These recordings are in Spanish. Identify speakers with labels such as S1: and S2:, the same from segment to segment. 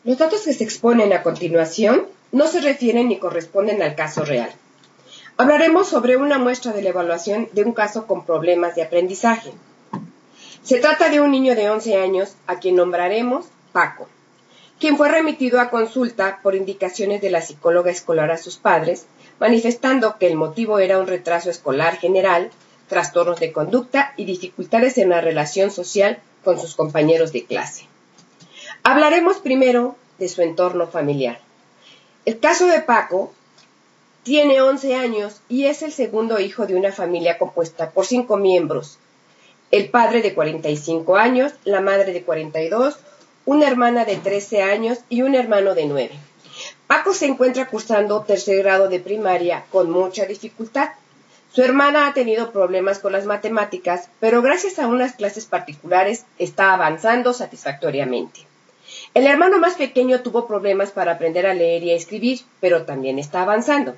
S1: Los datos que se exponen a continuación no se refieren ni corresponden al caso real. Hablaremos sobre una muestra de la evaluación de un caso con problemas de aprendizaje. Se trata de un niño de 11 años a quien nombraremos Paco, quien fue remitido a consulta por indicaciones de la psicóloga escolar a sus padres, manifestando que el motivo era un retraso escolar general, trastornos de conducta y dificultades en la relación social con sus compañeros de clase. Hablaremos primero de su entorno familiar. El caso de Paco tiene 11 años y es el segundo hijo de una familia compuesta por 5 miembros. El padre de 45 años, la madre de 42, una hermana de 13 años y un hermano de 9. Paco se encuentra cursando tercer grado de primaria con mucha dificultad. Su hermana ha tenido problemas con las matemáticas, pero gracias a unas clases particulares está avanzando satisfactoriamente. El hermano más pequeño tuvo problemas para aprender a leer y a escribir, pero también está avanzando.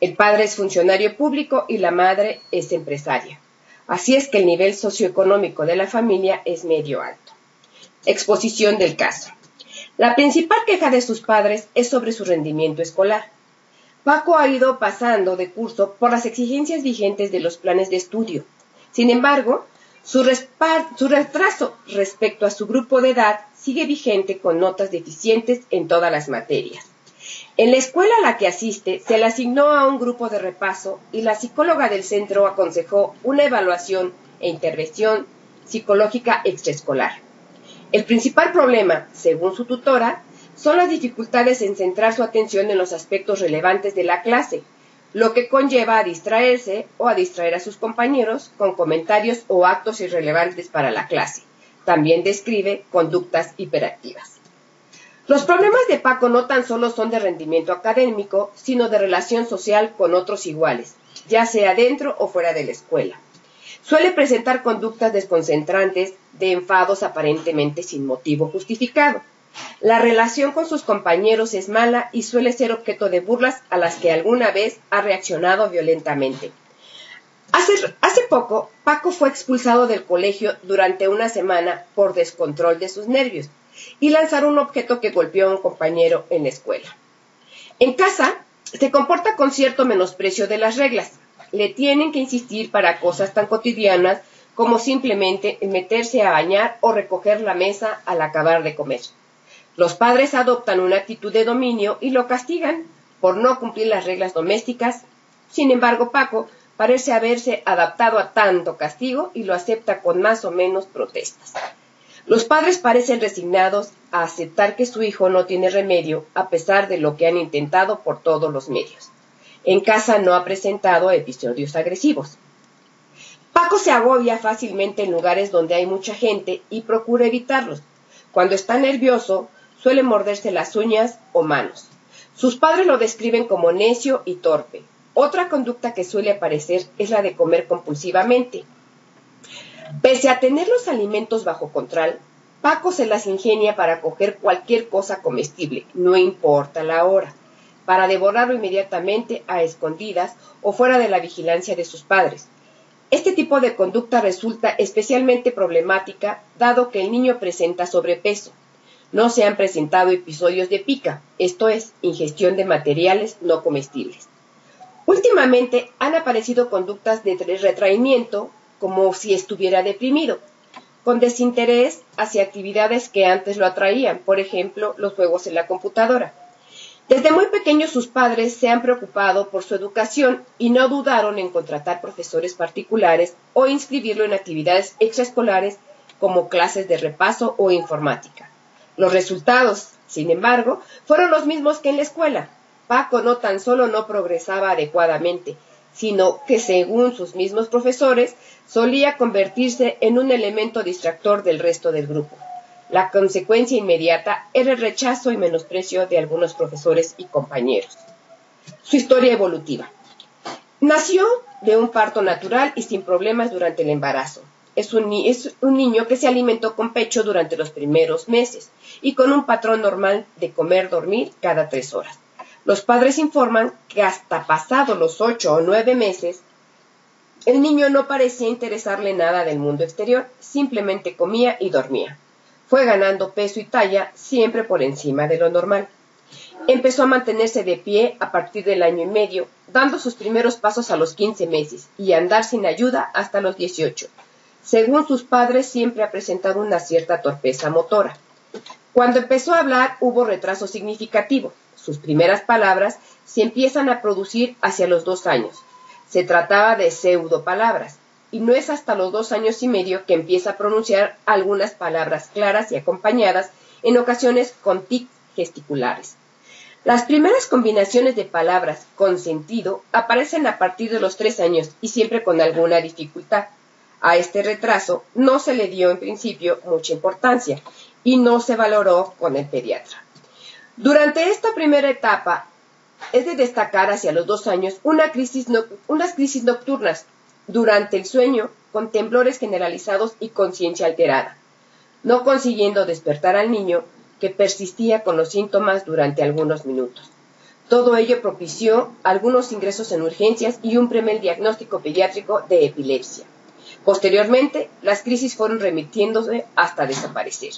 S1: El padre es funcionario público y la madre es empresaria. Así es que el nivel socioeconómico de la familia es medio alto. Exposición del caso. La principal queja de sus padres es sobre su rendimiento escolar. Paco ha ido pasando de curso por las exigencias vigentes de los planes de estudio. Sin embargo, su retraso respecto a su grupo de edad sigue vigente con notas deficientes en todas las materias. En la escuela a la que asiste se le asignó a un grupo de repaso y la psicóloga del centro aconsejó una evaluación e intervención psicológica extraescolar. El principal problema, según su tutora, son las dificultades en centrar su atención en los aspectos relevantes de la clase, lo que conlleva a distraerse o a distraer a sus compañeros con comentarios o actos irrelevantes para la clase. También describe conductas hiperactivas. Los problemas de Paco no tan solo son de rendimiento académico, sino de relación social con otros iguales, ya sea dentro o fuera de la escuela. Suele presentar conductas desconcentrantes, de enfados aparentemente sin motivo justificado. La relación con sus compañeros es mala y suele ser objeto de burlas a las que alguna vez ha reaccionado violentamente. Hace poco, Paco fue expulsado del colegio durante una semana por descontrol de sus nervios y lanzar un objeto que golpeó a un compañero en la escuela. En casa, se comporta con cierto menosprecio de las reglas. Le tienen que insistir para cosas tan cotidianas como simplemente meterse a bañar o recoger la mesa al acabar de comer. Los padres adoptan una actitud de dominio y lo castigan por no cumplir las reglas domésticas. Sin embargo, Paco parece haberse adaptado a tanto castigo y lo acepta con más o menos protestas. Los padres parecen resignados a aceptar que su hijo no tiene remedio a pesar de lo que han intentado por todos los medios. En casa no ha presentado episodios agresivos. Paco se agobia fácilmente en lugares donde hay mucha gente y procura evitarlos. Cuando está nervioso, suele morderse las uñas o manos. Sus padres lo describen como necio y torpe. Otra conducta que suele aparecer es la de comer compulsivamente. Pese a tener los alimentos bajo control, Paco se las ingenia para coger cualquier cosa comestible, no importa la hora, para devorarlo inmediatamente a escondidas o fuera de la vigilancia de sus padres. Este tipo de conducta resulta especialmente problemática dado que el niño presenta sobrepeso. No se han presentado episodios de pica, esto es, ingestión de materiales no comestibles. Últimamente han aparecido conductas de retraimiento, como si estuviera deprimido, con desinterés hacia actividades que antes lo atraían, por ejemplo, los juegos en la computadora. Desde muy pequeño sus padres se han preocupado por su educación y no dudaron en contratar profesores particulares o inscribirlo en actividades extraescolares como clases de repaso o informática. Los resultados, sin embargo, fueron los mismos que en la escuela. Paco no tan solo no progresaba adecuadamente, sino que, según sus mismos profesores, solía convertirse en un elemento distractor del resto del grupo. La consecuencia inmediata era el rechazo y menosprecio de algunos profesores y compañeros. Su historia evolutiva. Nació de un parto natural y sin problemas durante el embarazo. Es un niño que se alimentó con pecho durante los primeros meses y con un patrón normal de comer-dormir cada 3 horas. Los padres informan que hasta pasados los 8 o 9 meses, el niño no parecía interesarle nada del mundo exterior, simplemente comía y dormía. Fue ganando peso y talla siempre por encima de lo normal. Empezó a mantenerse de pie a partir del año y medio, dando sus primeros pasos a los 15 meses y a andar sin ayuda hasta los 18. Según sus padres, siempre ha presentado una cierta torpeza motora. Cuando empezó a hablar hubo retraso significativo. Sus primeras palabras se empiezan a producir hacia los 2 años. Se trataba de pseudopalabras, y no es hasta los 2 años y medio que empieza a pronunciar algunas palabras claras y acompañadas, en ocasiones con tics gesticulares. Las primeras combinaciones de palabras con sentido aparecen a partir de los 3 años y siempre con alguna dificultad. A este retraso no se le dio en principio mucha importancia y no se valoró con el pediatra. Durante esta primera etapa es de destacar hacia los 2 años unas crisis nocturnas durante el sueño con temblores generalizados y conciencia alterada, no consiguiendo despertar al niño, que persistía con los síntomas durante algunos minutos. Todo ello propició algunos ingresos en urgencias y un primer diagnóstico pediátrico de epilepsia. Posteriormente, las crisis fueron remitiéndose hasta desaparecer.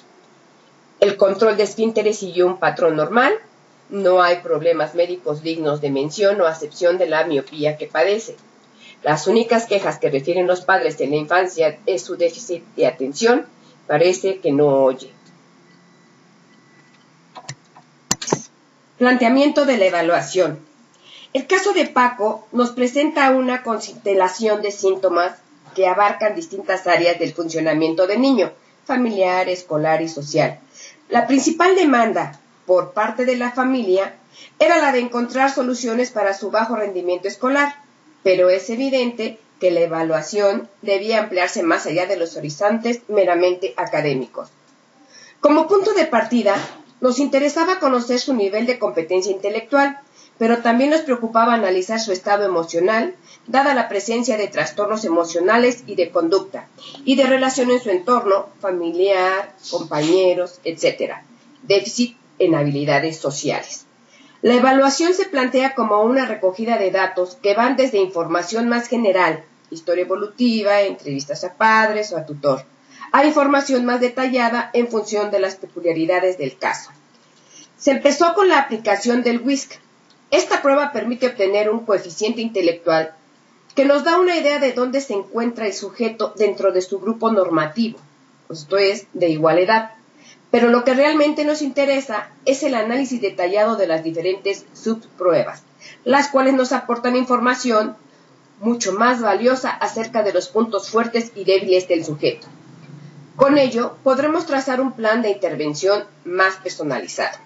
S1: El control de esfínteres siguió un patrón normal, no hay problemas médicos dignos de mención o a excepción de la miopía que padece. Las únicas quejas que refieren los padres en la infancia es su déficit de atención, parece que no oye. Planteamiento de la evaluación. El caso de Paco nos presenta una constelación de síntomas que abarcan distintas áreas del funcionamiento del niño, familiar, escolar y social. La principal demanda por parte de la familia era la de encontrar soluciones para su bajo rendimiento escolar, pero es evidente que la evaluación debía ampliarse más allá de los horizontes meramente académicos. Como punto de partida, nos interesaba conocer su nivel de competencia intelectual, pero también nos preocupaba analizar su estado emocional, dada la presencia de trastornos emocionales y de conducta, y de relación en su entorno, familiar, compañeros, etc. Déficit en habilidades sociales. La evaluación se plantea como una recogida de datos que van desde información más general, historia evolutiva, entrevistas a padres o a tutor, a información más detallada en función de las peculiaridades del caso. Se empezó con la aplicación del WISC. Esta prueba permite obtener un coeficiente intelectual que nos da una idea de dónde se encuentra el sujeto dentro de su grupo normativo, esto es, de igual edad. Pero lo que realmente nos interesa es el análisis detallado de las diferentes subpruebas, las cuales nos aportan información mucho más valiosa acerca de los puntos fuertes y débiles del sujeto. Con ello, podremos trazar un plan de intervención más personalizado.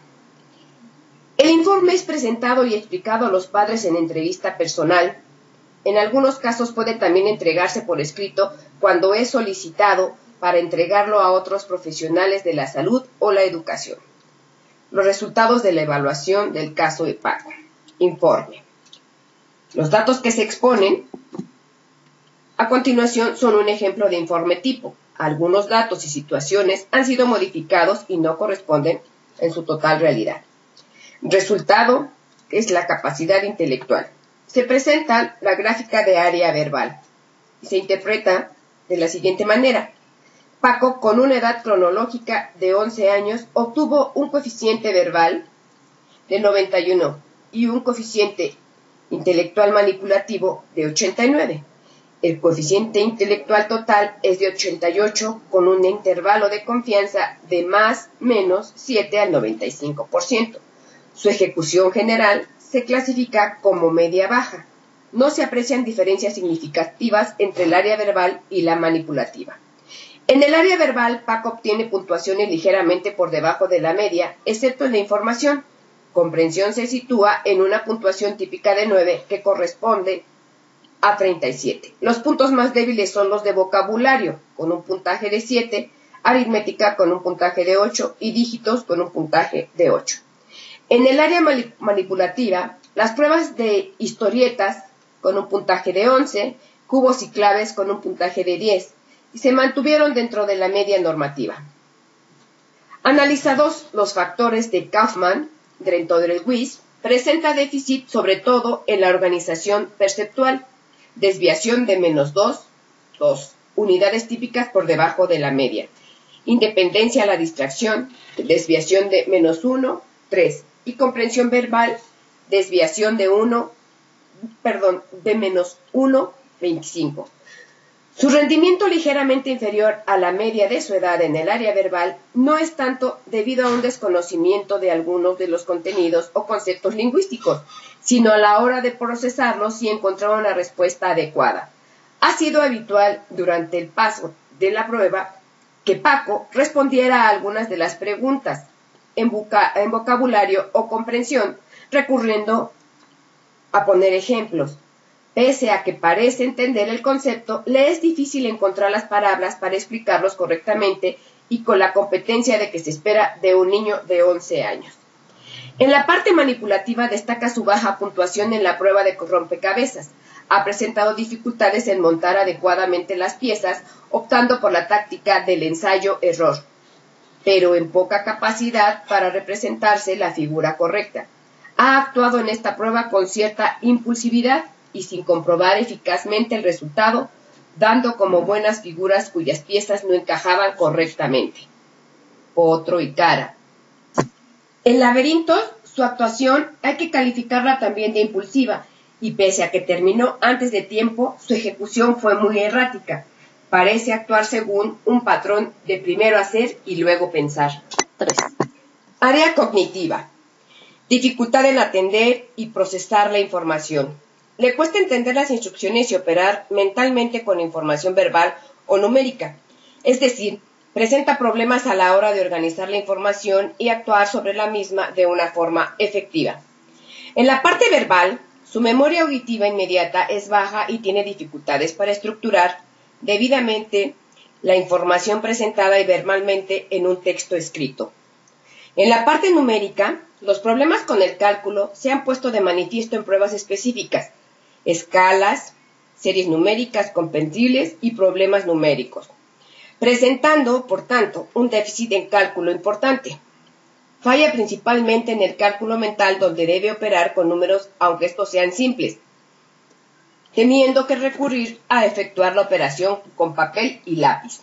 S1: El informe es presentado y explicado a los padres en entrevista personal. En algunos casos puede también entregarse por escrito cuando es solicitado para entregarlo a otros profesionales de la salud o la educación. Los resultados de la evaluación del caso de Paco. Informe. Los datos que se exponen a continuación son un ejemplo de informe tipo. Algunos datos y situaciones han sido modificados y no corresponden en su total realidad. Resultado es la capacidad intelectual. Se presenta la gráfica de área verbal y se interpreta de la siguiente manera. Paco, con una edad cronológica de 11 años, obtuvo un coeficiente verbal de 91 y un coeficiente intelectual manipulativo de 89. El coeficiente intelectual total es de 88 con un intervalo de confianza de más menos 7 al 95%. Su ejecución general se clasifica como media-baja. No se aprecian diferencias significativas entre el área verbal y la manipulativa. En el área verbal, Paco obtiene puntuaciones ligeramente por debajo de la media, excepto en la información. Comprensión se sitúa en una puntuación típica de 9 que corresponde a 37. Los puntos más débiles son los de vocabulario, con un puntaje de 7, aritmética con un puntaje de 8 y dígitos con un puntaje de 8. En el área manipulativa, las pruebas de historietas con un puntaje de 11, cubos y claves con un puntaje de 10, y se mantuvieron dentro de la media normativa. Analizados los factores de Kaufman, dentro del WIS, presenta déficit sobre todo en la organización perceptual, desviación de -2 unidades típicas por debajo de la media, independencia a la distracción, desviación de -1, 3, y comprensión verbal, desviación de -1, 25. Su rendimiento ligeramente inferior a la media de su edad en el área verbal no es tanto debido a un desconocimiento de algunos de los contenidos o conceptos lingüísticos, sino a la hora de procesarlos y encontrar una respuesta adecuada. Ha sido habitual durante el paso de la prueba que Paco respondiera a algunas de las preguntas en vocabulario o comprensión, recurriendo a poner ejemplos. Pese a que parece entender el concepto, le es difícil encontrar las palabras para explicarlos correctamente y con la competencia de que se espera de un niño de 11 años. En la parte manipulativa destaca su baja puntuación en la prueba de rompecabezas. Ha presentado dificultades en montar adecuadamente las piezas, optando por la táctica del ensayo-error, pero en poca capacidad para representarse la figura correcta. Ha actuado en esta prueba con cierta impulsividad y sin comprobar eficazmente el resultado, dando como buenas figuras cuyas piezas no encajaban correctamente. Potro y cara. En Laberintos, su actuación hay que calificarla también de impulsiva, y pese a que terminó antes de tiempo, su ejecución fue muy errática. Parece actuar según un patrón de primero hacer y luego pensar. 3. Área cognitiva. Dificultad en atender y procesar la información. Le cuesta entender las instrucciones y operar mentalmente con información verbal o numérica. Es decir, presenta problemas a la hora de organizar la información y actuar sobre la misma de una forma efectiva. En la parte verbal, su memoria auditiva inmediata es baja y tiene dificultades para estructurar debidamente la información presentada y verbalmente en un texto escrito. En la parte numérica, los problemas con el cálculo se han puesto de manifiesto en pruebas específicas, escalas, series numéricas comprensibles y problemas numéricos, presentando, por tanto, un déficit en cálculo importante. Falla principalmente en el cálculo mental, donde debe operar con números aunque estos sean simples, teniendo que recurrir a efectuar la operación con papel y lápiz.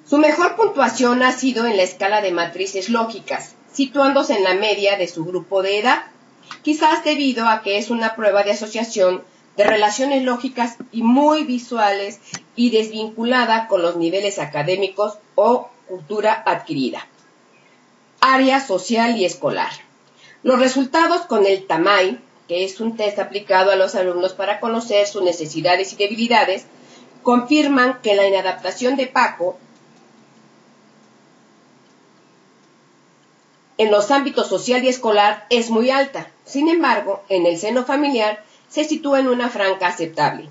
S1: Su mejor puntuación ha sido en la escala de matrices lógicas, situándose en la media de su grupo de edad, quizás debido a que es una prueba de asociación de relaciones lógicas y muy visuales y desvinculada con los niveles académicos o cultura adquirida. Área social y escolar. Los resultados con el TAMAI, que es un test aplicado a los alumnos para conocer sus necesidades y debilidades, confirman que la inadaptación de Paco en los ámbitos social y escolar es muy alta. Sin embargo, en el seno familiar se sitúa en una franja aceptable.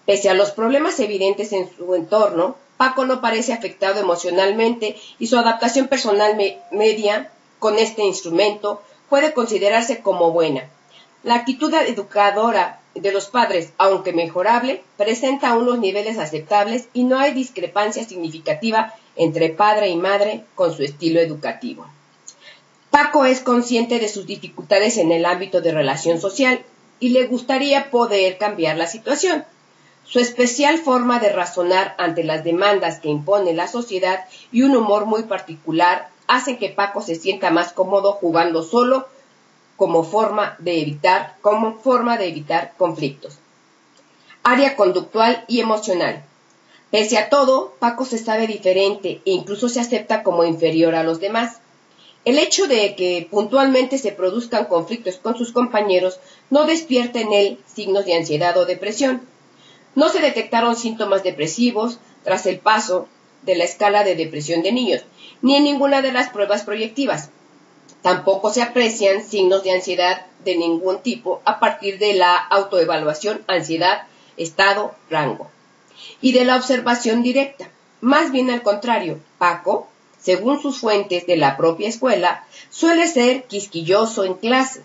S1: Pese a los problemas evidentes en su entorno, Paco no parece afectado emocionalmente y su adaptación personal media con este instrumento puede considerarse como buena. La actitud educadora de los padres, aunque mejorable, presenta unos niveles aceptables y no hay discrepancia significativa entre padre y madre con su estilo educativo. Paco es consciente de sus dificultades en el ámbito de relación social y le gustaría poder cambiar la situación. Su especial forma de razonar ante las demandas que impone la sociedad y un humor muy particular hacen que Paco se sienta más cómodo jugando solo como forma de evitar conflictos. Área conductual y emocional. Pese a todo, Paco se sabe diferente e incluso se acepta como inferior a los demás. El hecho de que puntualmente se produzcan conflictos con sus compañeros no despierta en él signos de ansiedad o depresión. No se detectaron síntomas depresivos tras el paso de la escala de depresión de niños, ni en ninguna de las pruebas proyectivas. Tampoco se aprecian signos de ansiedad de ningún tipo a partir de la autoevaluación ansiedad, estado, rango, y de la observación directa. Más bien al contrario, Paco, según sus fuentes de la propia escuela, suele ser quisquilloso en clase,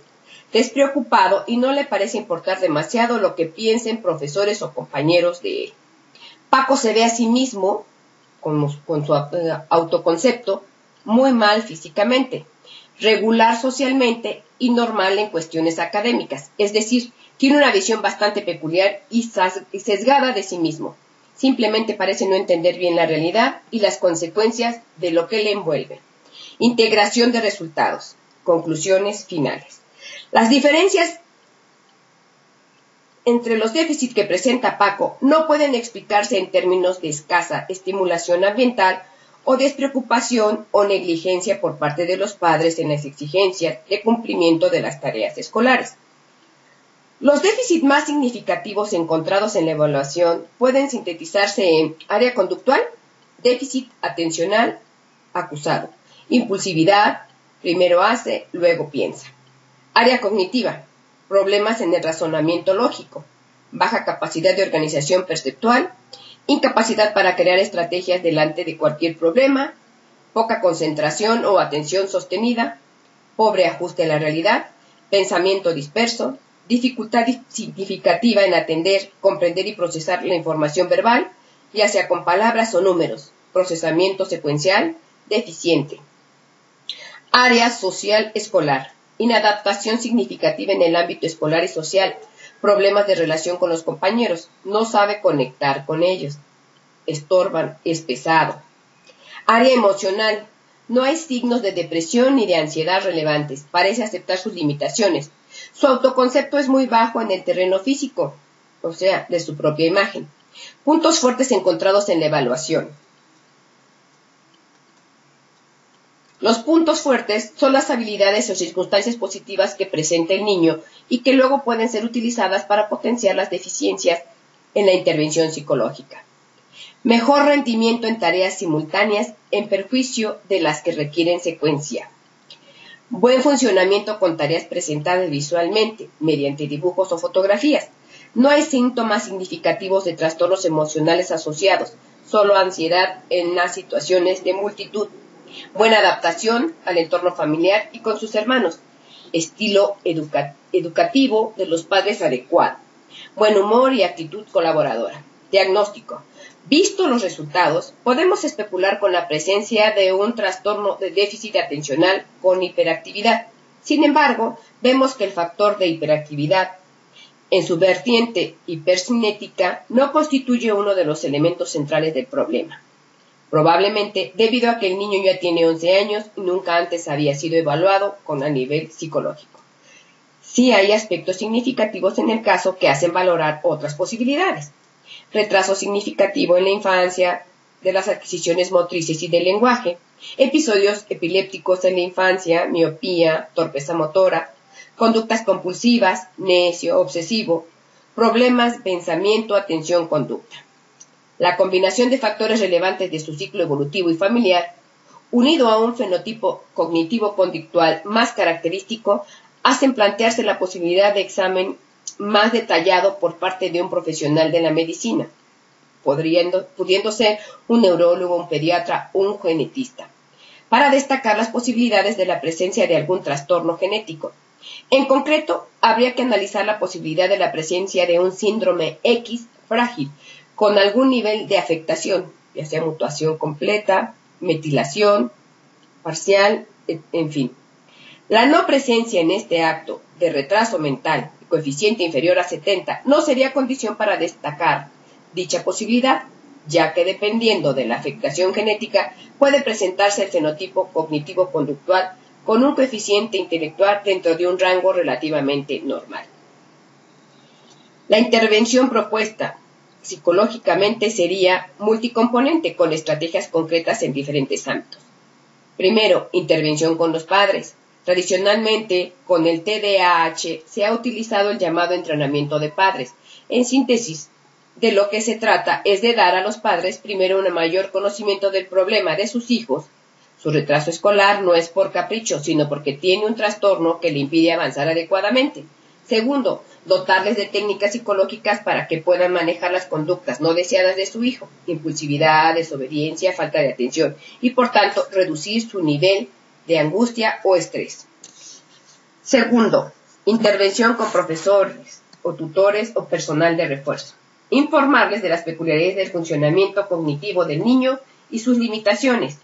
S1: despreocupado y no le parece importar demasiado lo que piensen profesores o compañeros de él. Paco se ve a sí mismo, con su autoconcepto, muy mal físicamente, regular socialmente y normal en cuestiones académicas, es decir, tiene una visión bastante peculiar y sesgada de sí mismo. Simplemente parece no entender bien la realidad y las consecuencias de lo que le envuelve. Integración de resultados. Conclusiones finales. Las diferencias entre los déficits que presenta Paco no pueden explicarse en términos de escasa estimulación ambiental o despreocupación o negligencia por parte de los padres en las exigencias de cumplimiento de las tareas escolares. Los déficits más significativos encontrados en la evaluación pueden sintetizarse en área conductual, déficit atencional acusado, impulsividad, primero hace, luego piensa. Área cognitiva, problemas en el razonamiento lógico, baja capacidad de organización perceptual, incapacidad para crear estrategias delante de cualquier problema, poca concentración o atención sostenida, pobre ajuste a la realidad, pensamiento disperso, dificultad significativa en atender, comprender y procesar la información verbal, ya sea con palabras o números, procesamiento secuencial deficiente. Área social escolar, inadaptación significativa en el ámbito escolar y social, problemas de relación con los compañeros, no sabe conectar con ellos, estorban, es pesado. Área emocional, no hay signos de depresión ni de ansiedad relevantes, parece aceptar sus limitaciones. Su autoconcepto es muy bajo en el terreno físico, o sea, de su propia imagen. Puntos fuertes encontrados en la evaluación. Los puntos fuertes son las habilidades o circunstancias positivas que presenta el niño y que luego pueden ser utilizadas para potenciar las deficiencias en la intervención psicológica. Mejor rendimiento en tareas simultáneas en perjuicio de las que requieren secuencia. Buen funcionamiento con tareas presentadas visualmente, mediante dibujos o fotografías. No hay síntomas significativos de trastornos emocionales asociados, solo ansiedad en las situaciones de multitud. Buena adaptación al entorno familiar y con sus hermanos. Estilo educativo de los padres adecuado. Buen humor y actitud colaboradora. Diagnóstico. Visto los resultados, podemos especular con la presencia de un trastorno de déficit atencional con hiperactividad. Sin embargo, vemos que el factor de hiperactividad, en su vertiente hipercinética, no constituye uno de los elementos centrales del problema. Probablemente debido a que el niño ya tiene 11 años y nunca antes había sido evaluado a nivel psicológico. Sí hay aspectos significativos en el caso que hacen valorar otras posibilidades. Retraso significativo en la infancia de las adquisiciones motrices y del lenguaje, episodios epilépticos en la infancia, miopía, torpeza motora, conductas compulsivas, necio, obsesivo, problemas, pensamiento, atención, conducta. La combinación de factores relevantes de su ciclo evolutivo y familiar, unido a un fenotipo cognitivo-conductual más característico, hacen plantearse la posibilidad de examen más detallado por parte de un profesional de la medicina, pudiendo ser un neurólogo, un pediatra o un genetista, para destacar las posibilidades de la presencia de algún trastorno genético. En concreto, habría que analizar la posibilidad de la presencia de un síndrome X frágil, con algún nivel de afectación, ya sea mutación completa, metilación, parcial, en fin. La no presencia en este acto de retraso mental, coeficiente inferior a 70, no sería condición para destacar dicha posibilidad, ya que dependiendo de la afectación genética puede presentarse el fenotipo cognitivo-conductual con un coeficiente intelectual dentro de un rango relativamente normal. La intervención propuesta psicológicamente sería multicomponente con estrategias concretas en diferentes ámbitos. Primero, intervención con los padres. Tradicionalmente, con el TDAH se ha utilizado el llamado entrenamiento de padres. En síntesis, de lo que se trata es de dar a los padres primero un mayor conocimiento del problema de sus hijos. Su retraso escolar no es por capricho, sino porque tiene un trastorno que le impide avanzar adecuadamente. Segundo, dotarles de técnicas psicológicas para que puedan manejar las conductas no deseadas de su hijo, impulsividad, desobediencia, falta de atención, y por tanto reducir su nivel de angustia o estrés. Segundo, intervención con profesores o tutores o personal de refuerzo. Informarles de las peculiaridades del funcionamiento cognitivo del niño y sus limitaciones.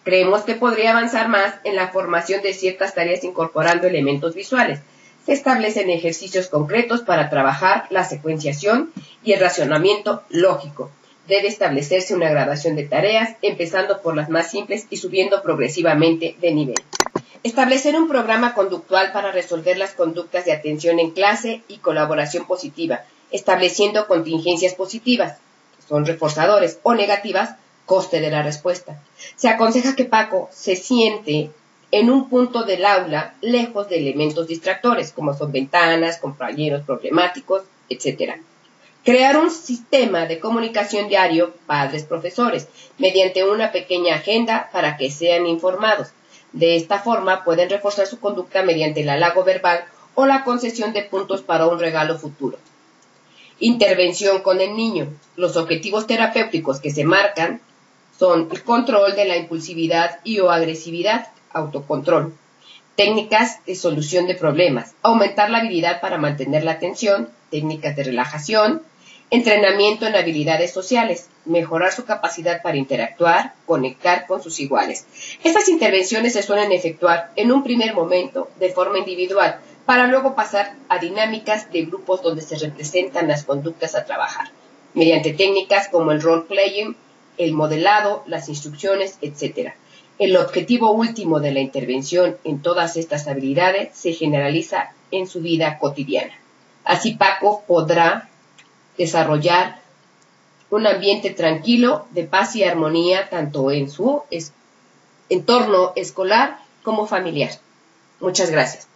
S1: Creemos que podría avanzar más en la formación de ciertas tareas incorporando elementos visuales. Se establecen ejercicios concretos para trabajar la secuenciación y el razonamiento lógico, debe establecerse una gradación de tareas, empezando por las más simples y subiendo progresivamente de nivel. Establecer un programa conductual para resolver las conductas de atención en clase y colaboración positiva, estableciendo contingencias positivas, que son reforzadores, o negativas, coste de la respuesta. Se aconseja que Paco se siente en un punto del aula lejos de elementos distractores, como son ventanas, compañeros problemáticos, etc. Crear un sistema de comunicación diario padres-profesores, mediante una pequeña agenda para que sean informados. De esta forma pueden reforzar su conducta mediante el halago verbal o la concesión de puntos para un regalo futuro. Intervención con el niño. Los objetivos terapéuticos que se marcan son el control de la impulsividad y o agresividad, autocontrol, técnicas de solución de problemas, aumentar la habilidad para mantener la atención, técnicas de relajación, entrenamiento en habilidades sociales, mejorar su capacidad para interactuar, conectar con sus iguales. Estas intervenciones se suelen efectuar en un primer momento de forma individual, para luego pasar a dinámicas de grupos donde se representan las conductas a trabajar, mediante técnicas como el role-playing, el modelado, las instrucciones, etc. El objetivo último de la intervención en todas estas habilidades se generaliza en su vida cotidiana. Así Paco podrá desarrollar un ambiente tranquilo, de paz y armonía, tanto en su entorno escolar como familiar. Muchas gracias.